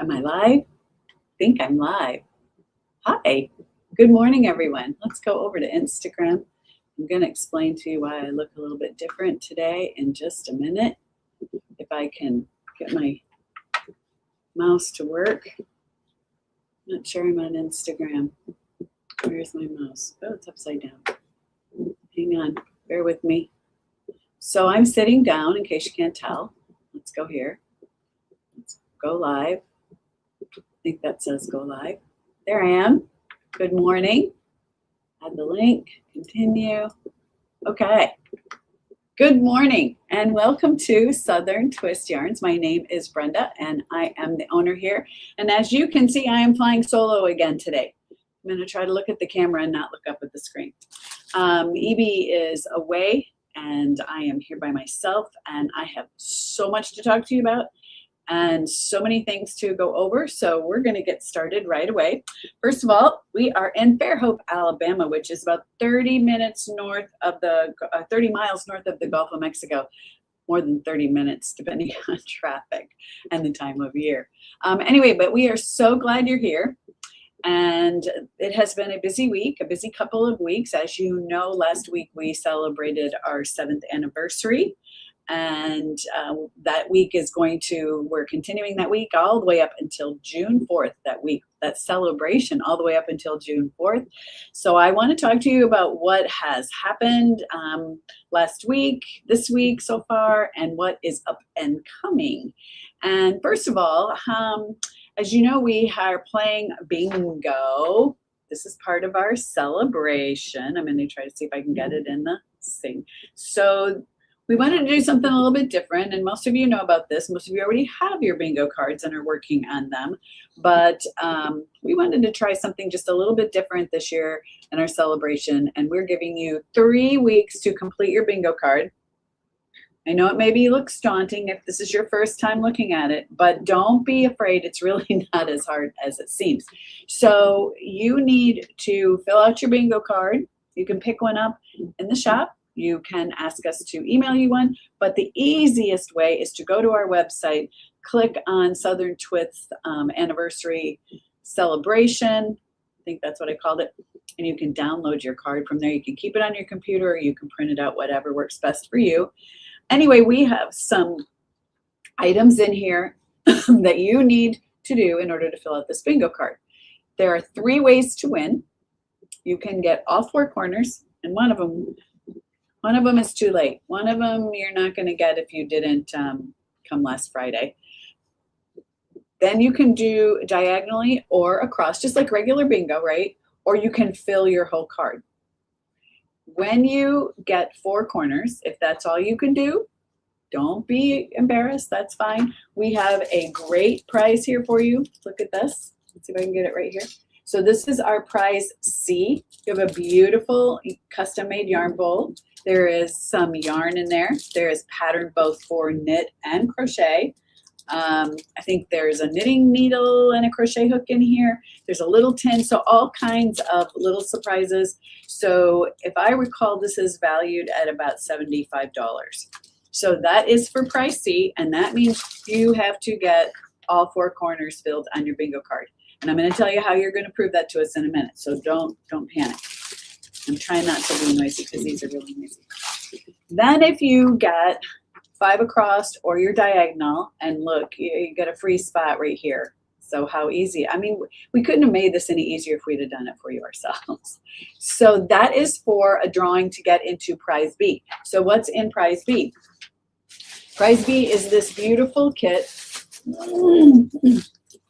Am I live? I think I'm live. Hi. Good morning, everyone. Let's go over to Instagram. I'm going to explain to you why I look a little bit different today in just a minute. If I can get my mouse to work. Not sure I'm on Instagram. Where's my mouse? Oh, it's upside down. Hang on. Bear with me. So I'm sitting down in case you can't tell. Let's go here. Let's go live. I think that says go live. There I am. Good morning. Add the link. Continue. Okay. Good morning and welcome to Southern Twist Yarns. My name is Brenda and I am the owner here. And as you can see, I am flying solo again today. I'm going to try to look at the camera and not look up at the screen. Evie is away and I am here by myself and I have so much to talk to you about and so many things to go over. So we're going to get started right away. First of all, we are in Fairhope, Alabama, which is about 30 minutes north of the 30 miles north of the Gulf of Mexico. More than 30 minutes, depending on traffic and the time of year. Anyway, but we are so glad you're here. And it has been a busy week, a busy couple of weeks. As you know, last week we celebrated our 7th anniversary. And that week is we're continuing that week all the way up until June 4th, that celebration all the way up until June 4th. So I want to talk to you about what has happened last week, this week so far, and what is up and coming. And first of all, as you know, we are playing bingo. This is part of our celebration. I'm going to try to see if I can get it in the thing. So we wanted to do something a little bit different, and most of you know about this. Most of you already have your bingo cards and are working on them, but we wanted to try something just a little bit different this year in our celebration, and we're giving you 3 weeks to complete your bingo card. I know it maybe looks daunting if this is your first time looking at it, but don't be afraid. It's really not as hard as it seems. So you need to fill out your bingo card. You can pick one up in the shop. You can ask us to email you one, but the easiest way is to go to our website, click on Southern Twist Anniversary Celebration. I think that's what I called it. And you can download your card from there. You can keep it on your computer or you can print it out, whatever works best for you. Anyway, we have some items in here that you need to do in order to fill out this bingo card. There are 3 ways to win. You can get all 4 corners, and one of them is too late. One of them you're not going to get if you didn't come last Friday. Then you can do diagonally or across, just like regular bingo, right? Or you can fill your whole card. When you get 4 corners, if that's all you can do, don't be embarrassed. That's fine. We have a great prize here for you. Look at this. Let's see if I can get it right here. So this is our prize C. You have a beautiful custom-made yarn bowl. There is some yarn in there. There is pattern both for knit and crochet. I think there's a knitting needle and a crochet hook in here. There's a little tin, so all kinds of little surprises. So if I recall, this is valued at about $75. So that is for price C, and that means you have to get all 4 corners filled on your bingo card. And I'm going to tell you how you're going to prove that to us in a minute. So don't panic. I'm trying not to be noisy because these are really noisy. Then if you get 5 across or your diagonal, and look, you get a free spot right here. So how easy. I mean, we couldn't have made this any easier if we'd have done it for you ourselves. So that is for a drawing to get into prize B. So what's in prize B? Prize B is this beautiful kit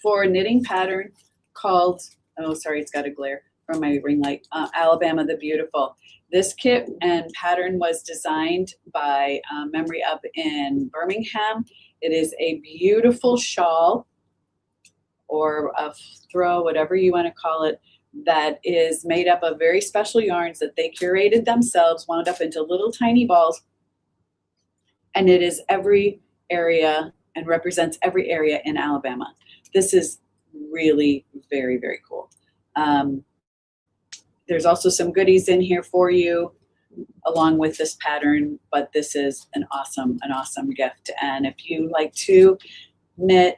for a knitting pattern called, oh, sorry, it's got a glare from my ring light, Alabama the Beautiful. This kit and pattern was designed by Memory Up in Birmingham. It is a beautiful shawl or a throw, whatever you want to call it, that is made up of very special yarns that they curated themselves, wound up into little tiny balls, and it is every area and represents every area in Alabama. This is really very, very cool. There's also some goodies in here for you along with this pattern, but this is an awesome gift. And if you like to knit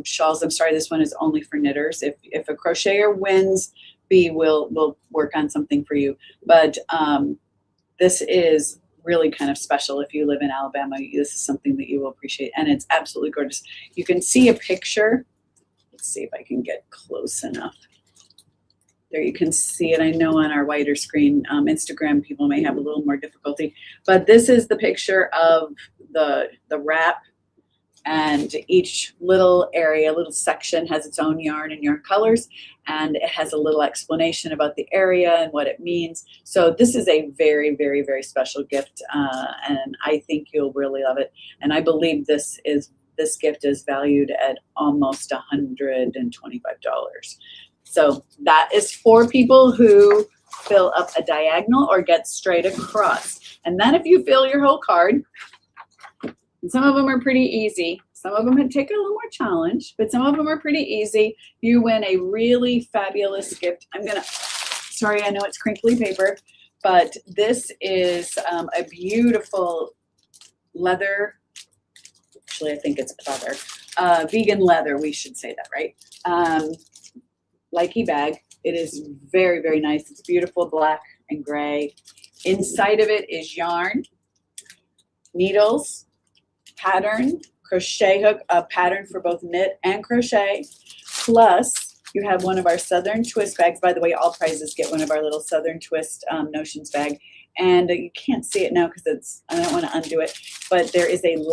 shawls. I'm sorry, this one is only for knitters. If a crocheter wins, B will work on something for you. But this is really kind of special. If you live in Alabama, this is something that you will appreciate, and it's absolutely gorgeous. You can see a picture. Let's see if I can get close enough. There you can see it. I know on our wider screen, Instagram people may have a little more difficulty, but this is the picture of the wrap, and each little area, little section has its own yarn and yarn colors, and it has a little explanation about the area and what it means. So this is a very, very, very special gift, and I think you'll really love it. And I believe this gift is valued at almost $125. So that is for people who fill up a diagonal or get straight across. And then if you fill your whole card, and some of them are pretty easy. Some of them take a little more challenge, but some of them are pretty easy. You win a really fabulous gift. Sorry, I know it's crinkly paper, but this is a beautiful leather. Actually, I think it's pleather. Vegan leather, we should say that, right? Likey bag. It is very, very nice. It's beautiful, black and gray. Inside of it is yarn, needles, pattern, crochet hook, a pattern for both knit and crochet. Plus, you have one of our Southern Twist bags. By the way, all prizes get one of our little Southern Twist Notions bag. And you can't see it now because I don't want to undo it, but there is an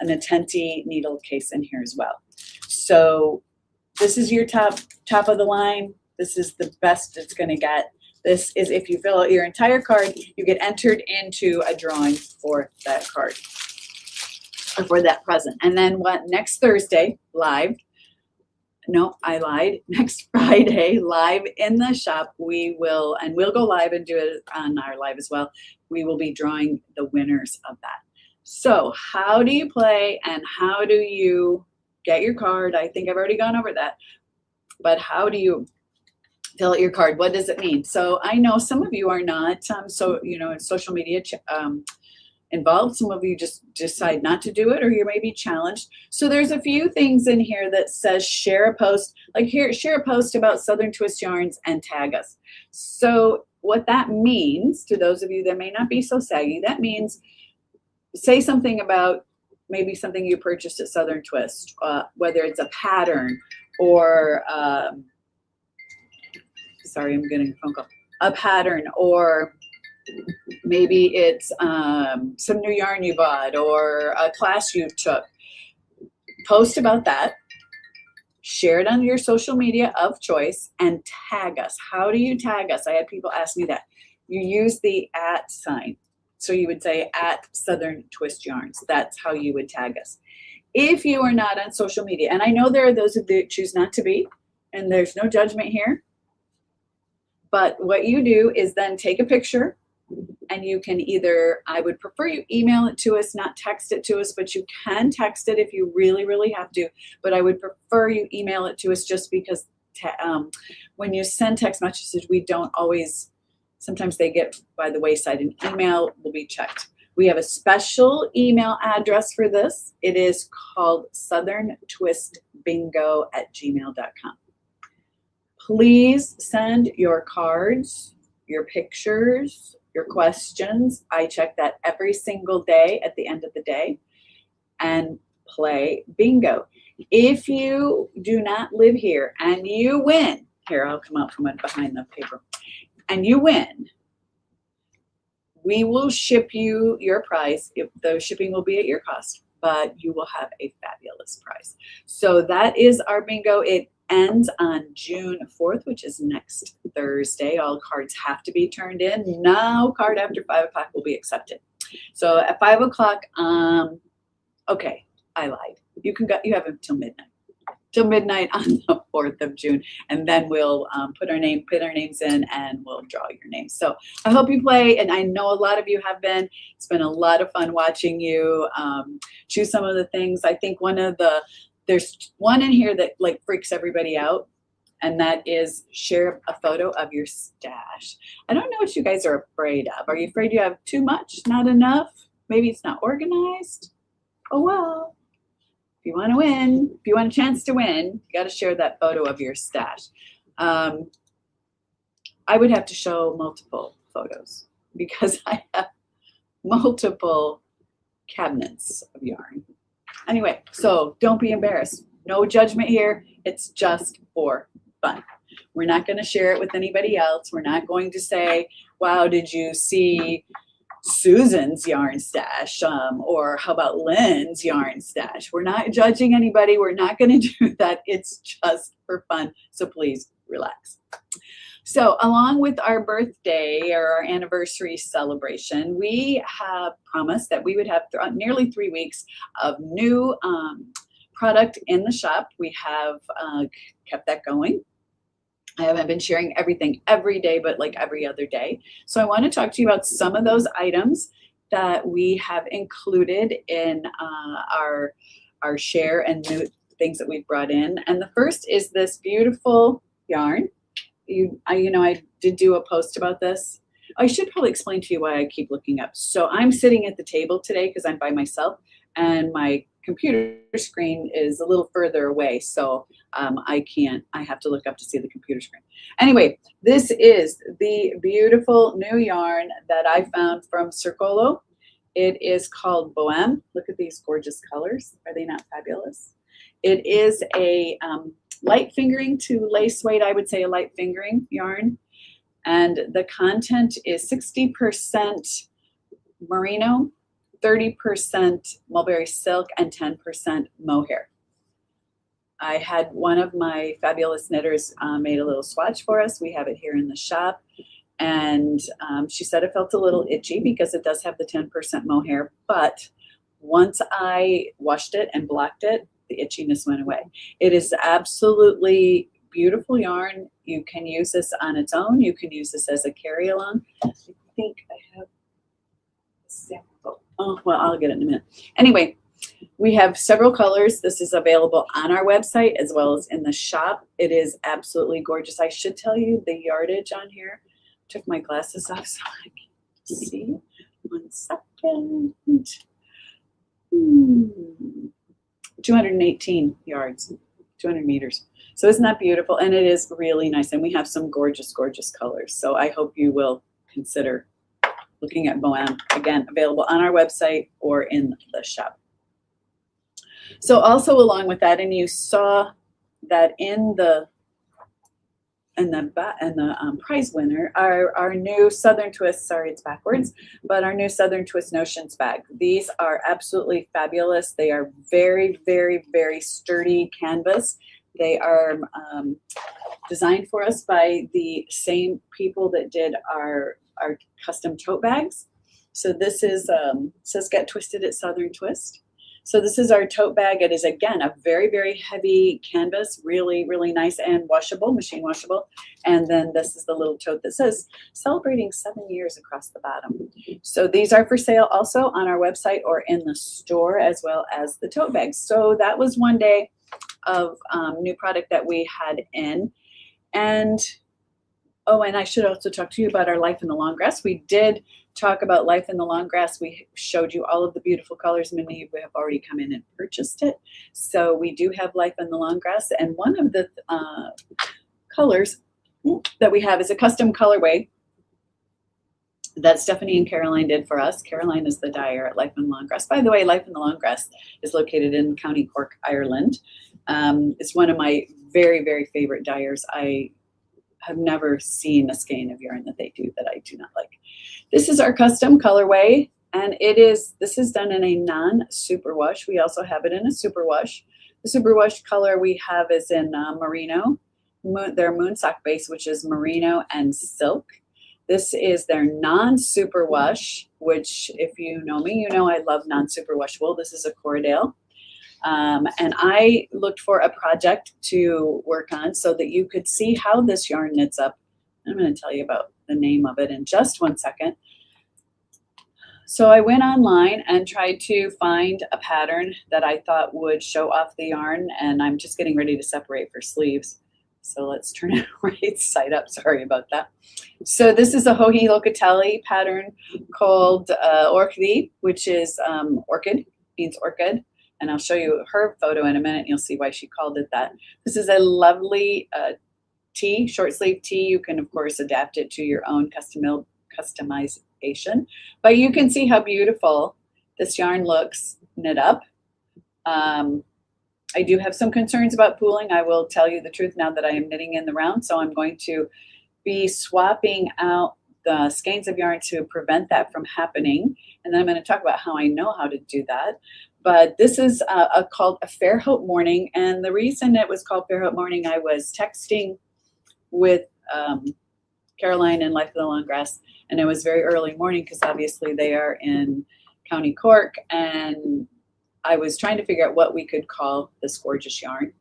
Atenti needle case in here as well. So this is your top of the line. This is the best it's going to get. This is, if you fill out your entire card, you get entered into a drawing for that card, or for that present. And then next Thursday, live, no, I lied, next Friday, live in the shop, we'll go live and do it on our live as well. We will be drawing the winners of that. So how do you play and how do you get your card? I think I've already gone over that, but how do you fill out your card? What does it mean? So I know some of you are not, in social media involved. Some of you just decide not to do it, or you may be challenged. So there's a few things in here that says share a post, like here, share a post about Southern Twist yarns and tag us. So what that means to those of you that may not be so saggy, that means say something about maybe something you purchased at Southern Twist, whether it's a pattern or, sorry, I'm getting a phone call, a pattern, or maybe it's some new yarn you bought or a class you took. Post about that, share it on your social media of choice, and tag us. How do you tag us? I had people ask me that. You use the @ sign. So you would say @ Southern Twist Yarns. That's how you would tag us. If you are not on social media, and I know there are those who choose not to be, and there's no judgment here, but what you do is then take a picture, and you can either, I would prefer you email it to us, not text it to us, but you can text it if you really, really have to. But I would prefer you email it to us, just because when you send text messages, we don't always, sometimes they get by the wayside, and email will be checked. We have a special email address for this. It is called southerntwistbingo@gmail.com. Please send your cards, your pictures, your questions. I check that every single day at the end of the day, and play bingo. If you do not live here and you win, here, I'll come out from behind the paper, and you win, we will ship you your prize. If the shipping will be at your cost, but you will have a fabulous prize. So that is our bingo. It ends on June 4th, which is next Thursday. All cards have to be turned in. No card after 5 o'clock will be accepted. So at 5 o'clock, okay, I lied. You have until midnight. Till midnight on the 4th of June, and then we'll put our names in, and we'll draw your names. So I hope you play, and I know a lot of you have been. It's been a lot of fun watching you choose some of the things. I think there's one in here that like freaks everybody out, and that is share a photo of your stash. I don't know what you guys are afraid of. Are you afraid you have too much, not enough? Maybe it's not organized? Oh well. If you want to win, if you want a chance to win, you got to share that photo of your stash. I would have to show multiple photos because I have multiple cabinets of yarn. Anyway, so don't be embarrassed. No judgment here. It's just for fun. We're not going to share it with anybody else. We're not going to say, wow, did you see Susan's yarn stash? Or how about Lynn's yarn stash? We're not judging anybody. We're not going to do that. It's just for fun. So please relax. So along with our birthday or our anniversary celebration, we have promised that we would have nearly 3 weeks of new product in the shop. We have kept that going. I haven't been sharing everything every day, but like every other day. So I want to talk to you about some of those items that we have included in our share and new things that we've brought in. And the first is this beautiful yarn. I did do a post about this. I should probably explain to you why I keep looking up. So I'm sitting at the table today because I'm by myself and my computer screen is a little further away. So I have to look up to see the computer screen. Anyway, this is the beautiful new yarn that I found from Circolo. It is called Bohème. Look at these gorgeous colors. Are they not fabulous? It is a light fingering to lace weight, I would say a light fingering yarn. And the content is 60% merino, 30% mulberry silk, and 10% mohair. I had one of my fabulous knitters made a little swatch for us. We have it here in the shop. And she said it felt a little itchy because it does have the 10% mohair. But once I washed it and blocked it, the itchiness went away. It is absolutely beautiful yarn. You can use this on its own. You can use this as a carry-along. I think I have a sample. Oh, well, I'll get it in a minute. Anyway, we have several colors. This is available on our website as well as in the shop. It is absolutely gorgeous. I should tell you the yardage on here. Took my glasses off so I can see. 1 second. 218 yards, 200 meters. So isn't that beautiful? And it is really nice. And we have some gorgeous, gorgeous colors. So I hope you will consider looking at Bohème. Again, available on our website or in the shop. So also along with that, and you saw that in the prize winner, our new Southern Twist, sorry, it's backwards, but our new Southern Twist Notions bag. These are absolutely fabulous. They are very, very, very sturdy canvas. They are designed for us by the same people that did our custom tote bags. So this is, says Get Twisted at Southern Twist. So this is our tote bag. It is, again, a very, very heavy canvas, really, really nice and washable, machine washable. And then this is the little tote that says celebrating 7 years across the bottom. So these are for sale also on our website or in the store, as well as the tote bags. So that was one day of new product that we had in. And oh, and I should also talk to you about our Life in the Long Grass. We did talk about Life in the Long Grass. We showed you all of the beautiful colors. Many of you have already come in and purchased it. So we do have Life in the Long Grass. And one of the colors that we have is a custom colorway that Stephanie and Caroline did for us. Caroline is the dyer at Life in the Long Grass. By the way, Life in the Long Grass is located in County Cork, Ireland. It's one of my very, very favorite dyers. I have never seen a skein of yarn that they do that I do not like. This is our custom colorway, and this is done in a non-superwash. We also have it in a superwash. The superwash color we have is in merino, their moonsock base, which is merino and silk. This is their non-superwash, which if you know me, you know I love non-superwash wool. This is a Corriedale. And I looked for a project to work on so that you could see how this yarn knits up. I'm going to tell you about the name of it in just 1 second. So I went online and tried to find a pattern that I thought would show off the yarn, and I'm just getting ready to separate for sleeves. So let's turn it right side up. Sorry about that. So this is a Joji Locatelli pattern called Orchidee, which is orchid, means orchid. and I'll show you her photo in a minute, and you'll see why she called it that. This is a lovely tee, short sleeve tee. You can, of course, adapt it to your own customization, but you can see how beautiful this yarn looks knit up. I do have some concerns about pooling. I will tell you the truth now that I am knitting in the round, so I'm going to be swapping out the skeins of yarn to prevent that from happening, and then I'm going to talk about how I know how to do that. But this is called A Fair Hope Morning, and the reason it was called Fair Hope Morning, I was texting with Caroline and Life of the Long Grass, and it was very early morning because obviously they are in County Cork, and I was trying to figure out what we could call this gorgeous yarn.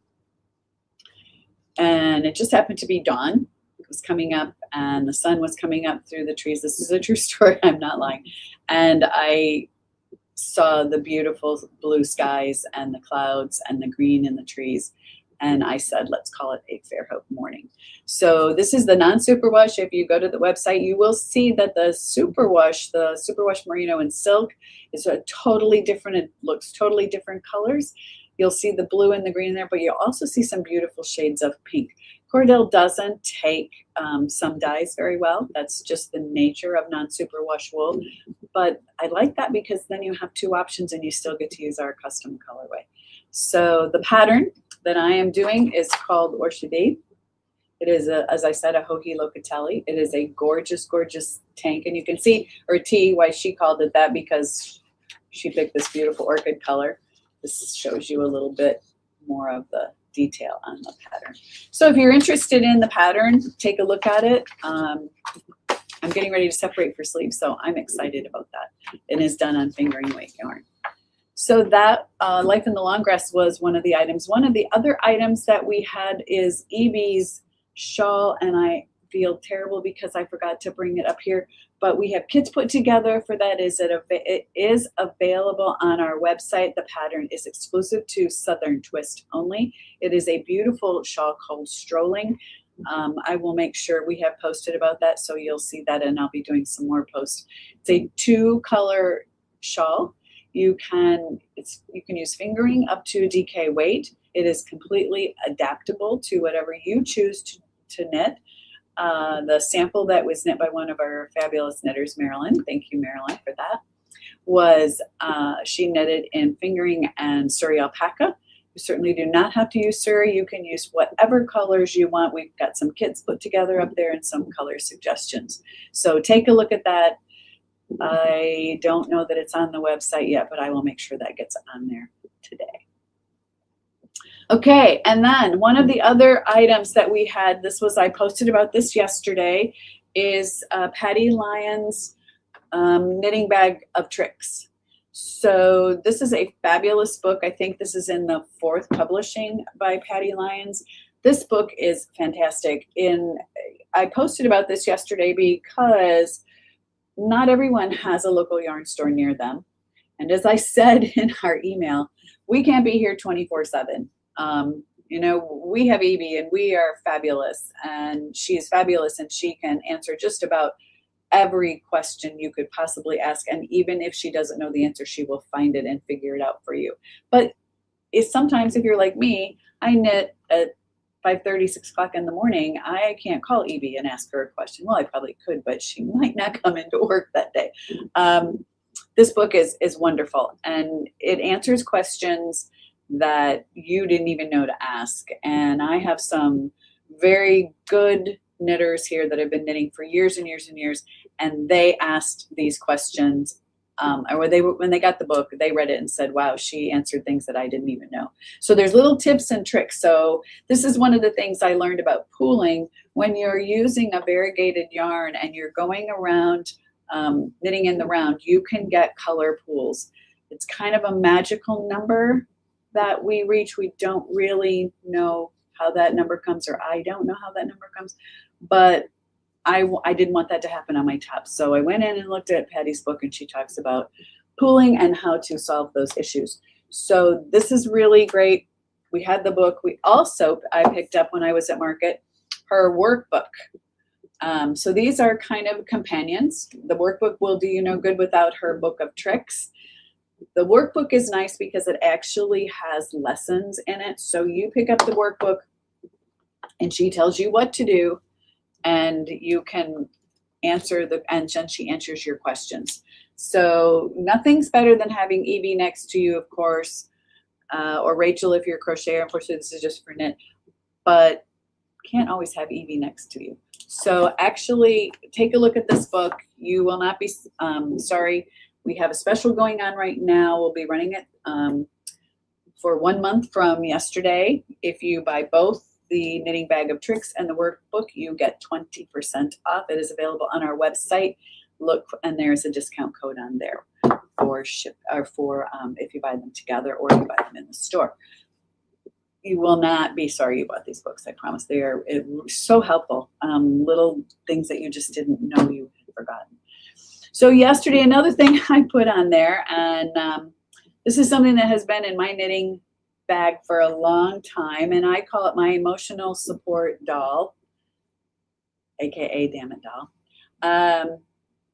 And it just happened to be dawn. It was coming up and the sun was coming up through the trees. This is a true story, I'm not lying. And I saw the beautiful blue skies and the clouds and the green in the trees. And I said, let's call it A Fair Hope Morning. So this is the non-superwash. If you go to the website, you will see that the superwash merino and silk is a totally different, it looks totally different colors. You'll see the blue and the green there, but you'll also see some beautiful shades of pink. Cordell doesn't take some dyes very well. That's just the nature of non-superwash wool. But I like that because then you have two options and you still get to use our custom colorway. So the pattern that I am doing is called Orchidee. It is, as I said, a Joji Locatelli. It is a gorgeous, gorgeous tank. And you can see, or tee, why she called it that, because she picked this beautiful orchid color. This shows you a little bit more of the detail on the pattern. So if you're interested in the pattern, take a look at it. I'm getting ready to separate for sleeve, so I'm excited about that. It is done on fingering weight yarn. So that Life in the Long Grass was one of the items. One of the other items that we had is Evie's shawl, and I feel terrible because I forgot to bring it up here, but we have kits put together for that. It is available on our website. The pattern is exclusive to Southern Twist only. It is a beautiful shawl called Strolling. I will make sure we have posted about that, so you'll see that, and I'll be doing some more posts. It's a 2-color shawl. You can use fingering up to DK weight. It is completely adaptable to whatever you choose to knit. The sample that was knit by one of our fabulous knitters, Marilyn, thank you, Marilyn, for that, was she knitted in fingering and Surrey alpaca. You certainly do not have to use Surrey. You can use whatever colors you want. We've got some kits put together up there and some color suggestions. So take a look at that. I don't know that it's on the website yet, but I will make sure that gets on there today. Okay, and then one of the other items that we had, I posted about this yesterday, is Patty Lyons' knitting bag of tricks. So this is a fabulous book. I think this is in the 4th publishing by Patty Lyons. This book is fantastic. I posted about this yesterday because not everyone has a local yarn store near them. And as I said in our email, we can't be here 24/7. You know, we have Evie and we are fabulous, and she is fabulous, and she can answer just about every question you could possibly ask. And even if she doesn't know the answer, she will find it and figure it out for you. But sometimes if you're like me, I knit at 5:30, 6 o'clock in the morning. I can't call Evie and ask her a question. Well, I probably could, but she might not come into work that day. This book is wonderful, and it answers questions that you didn't even know to ask. And I have some very good knitters here that have been knitting for years and years and years, and they asked these questions. Or when they got the book, they read it and said, wow, she answered things that I didn't even know. So there's little tips and tricks. So this is one of the things I learned about pooling. When you're using a variegated yarn and you're going around knitting in the round, you can get color pools. It's kind of a magical number that we reach. We don't really know how that number comes, or I don't know how that number comes, but I didn't want that to happen on my top. So I went in and looked at Patty's book, and she talks about pooling and how to solve those issues. So this is really great. We had the book. I picked up when I was at market, her workbook. So these are kind of companions. The workbook will do you no good without her book of tricks. The workbook is nice because it actually has lessons in it. So you pick up the workbook and she tells you what to do, and you can answer and then she answers your questions. So nothing's better than having Evie next to you, of course, or Rachel if you're a crocheter. Unfortunately, this is just for knit, but can't always have Evie next to you. So actually take a look at this book. You will not be sorry. We have a special going on right now. We'll be running it for 1 month from yesterday. If you buy both the Knitting Bag of Tricks and the workbook, you get 20% off. It is available on our website. Look, and there's a discount code on there for if you buy them together or you buy them in the store. You will not be sorry you bought these books, I promise. They are so helpful. Little things that you just didn't know you had forgotten. So yesterday, another thing I put on there, and this is something that has been in my knitting bag for a long time, and I call it my emotional support doll, aka Damn It Doll.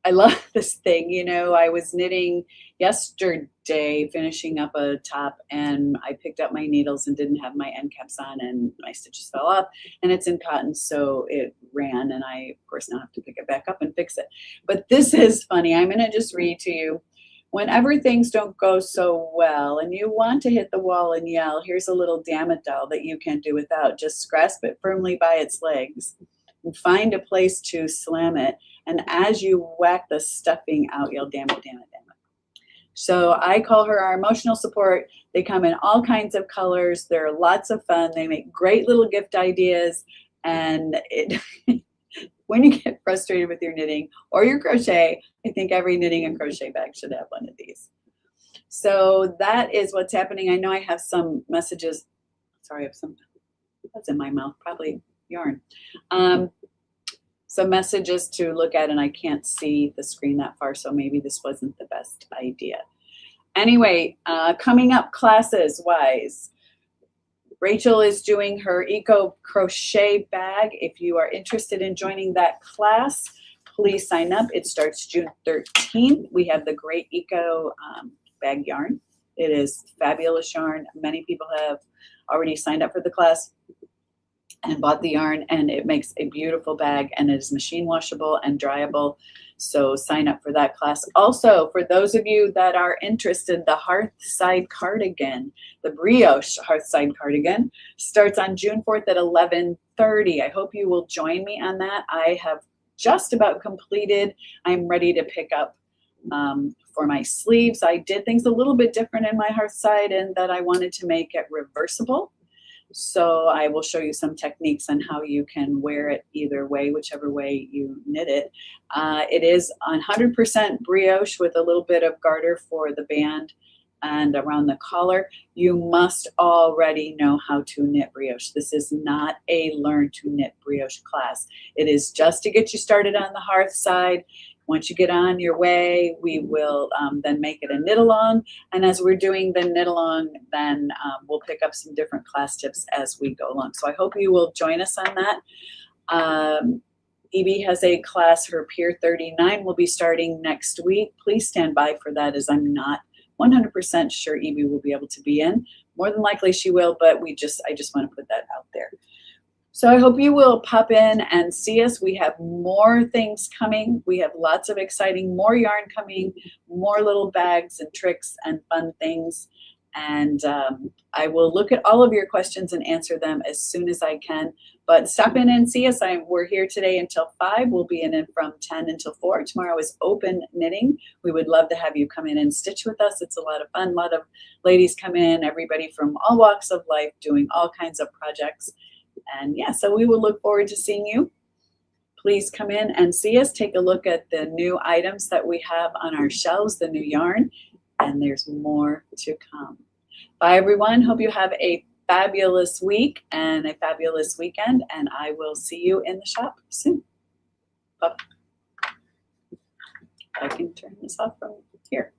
I love this thing. You know, I was knitting yesterday, finishing up a top, and I picked up my needles and didn't have my end caps on, and my stitches fell off, and it's in cotton, so it ran, and I, of course, now have to pick it back up and fix it. But this is funny. I'm going to just read to you. Whenever things don't go so well and you want to hit the wall and yell, here's a little Damn It doll that you can't do without. Just grasp it firmly by its legs and find a place to slam it. And as you whack the stuffing out, yell, damn it, damn it, damn it. So I call her our emotional support. They come in all kinds of colors. They're lots of fun. They make great little gift ideas. And when you get frustrated with your knitting or your crochet, I think every knitting and crochet bag should have one of these. So that is what's happening. I know I have some messages. Sorry, I have some, that's in my mouth, probably yarn. Some messages to look at, and I can't see the screen that far, so maybe this wasn't the best idea. Anyway, coming up classes wise, Rachel is doing her Eco Crochet bag. If you are interested in joining that class, please sign up. It starts June 13th. We have the Great Eco bag yarn. It is fabulous yarn. Many people have already signed up for the class and bought the yarn, and it makes a beautiful bag, and it is machine washable and dryable. So sign up for that class. Also, for those of you that are interested, the Hearthside cardigan, the brioche Hearthside cardigan, starts on June 4th at 11:30. I hope you will join me on that. I have just about completed. I'm ready to pick up for my sleeves. I did things a little bit different in my Hearthside, and that I wanted to make it reversible. So I will show you some techniques on how you can wear it either way, whichever way you knit it. It is 100% brioche with a little bit of garter for the band and around the collar. You must already know how to knit brioche. This is not a learn to knit brioche class. It is just to get you started on the Hearthside. Once you get on your way, we will then make it a knit along. And as we're doing the knit along, then we'll pick up some different class tips as we go along. So I hope you will join us on that. Evie has a class, her Pier 39 will be starting next week. Please stand by for that, as I'm not 100% sure Evie will be able to be in. More than likely she will, but I just want to put that out there. So I hope you will pop in and see us. We have more things coming. We have lots of exciting, more yarn coming, more little bags and tricks and fun things. And I will look at all of your questions and answer them as soon as I can. But stop in and see us. We're here today until 5. We'll be in from 10 until 4. Tomorrow is open knitting. We would love to have you come in and stitch with us. It's a lot of fun. A lot of ladies come in, everybody from all walks of life, doing all kinds of projects. And yeah, so we will look forward to seeing you. Please come in and see us. Take a look at the new items that we have on our shelves, the new yarn, and there's more to come. Bye, everyone. Hope you have a fabulous week and a fabulous weekend, and I will see you in the shop soon. Bye. I can turn this off from here.